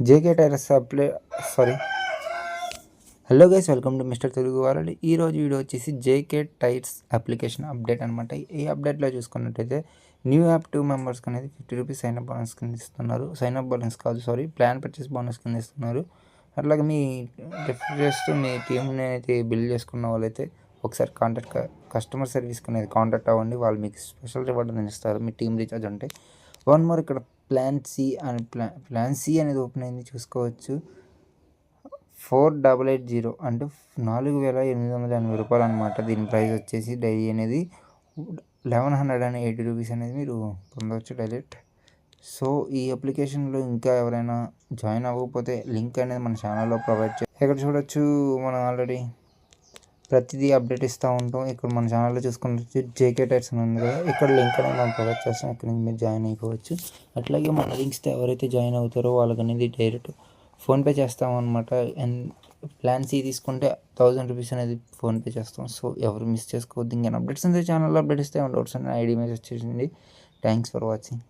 JK tyres sorry. Hello guys, welcome to mister Telugu world. ఈరోజు video వచ్చేసి JK tyres application update అనమాట. ఈ అప్డేట్లో చూసుకున్నట్టయితే న్యూ యాప్ 2 మెంబర్స్కి అనేది ₹50 సైన్అప్ బోనస్ కింద ఇస్తున్నారు. సైన్అప్ బోనస్ కాదు, సారీ, ప్లాన్ పర్చేస్ బోనస్ కింద ఇస్తున్నారు. అట్లాగే మీ జస్ట్ మీ టీమ్ని అయితే బిల్డ్ చేసుకున్న వాళ్ళైతే ఒకసారి కస్టమర్ సర్వీస్కి అనేది కాంటాక్ట్ అవ్వండి. వాళ్ళు మీకు స్పెషల్ రివార్డ్ అనేది ఇస్తారు మీ టీమ్ రీఛార్జ్ అంటే. వన్ మోర్, ఇక్కడ ప్లాన్ సి అనేది ఓపెన్ అయింది, చూసుకోవచ్చు. 4880 అంటే ₹4880 అనమాట. దీని ప్రైస్ వచ్చేసి డైలీ అనేది ₹1180 అనేది మీరు పొందవచ్చు డైరెక్ట్. సో ఈ అప్లికేషన్లో ఇంకా ఎవరైనా జాయిన్ అవ్వకపోతే లింక్ అనేది మన ఛానల్లో ప్రొవైడ్ ఇక్కడ చూడొచ్చు. మనం ఆల్రెడీ ప్రతిదీ అప్డేట్ ఇస్తూ ఉంటాం. ఇక్కడ మన ఛానల్లో చూసుకుంటే జేకే టైర్స్ అని ఉంది కదా, ఇక్కడ లింక్ అనేది మనం ప్రొవైడ్ చేస్తాం. ఇక్కడ నుంచి మీరు జాయిన్ అయిపోవచ్చు. అట్లాగే మన లింక్స్తో ఎవరైతే జాయిన్ అవుతారో వాళ్ళకి అనేది డైరెక్ట్ ఫోన్పే చేస్తామన్నమాట. అండ్ ప్లాన్ సి తీసుకుంటే ₹1000 అనేది ఫోన్పే చేస్తాం. సో ఎవరు మిస్ చేసుకోవద్దు. ఇంకా అప్డేట్స్ ఉంటే ఛానల్లో అప్డేట్ ఇస్తే డౌట్స్ అండ్ ఐడి మెసేజ్ చేసింది. Thanks for watching.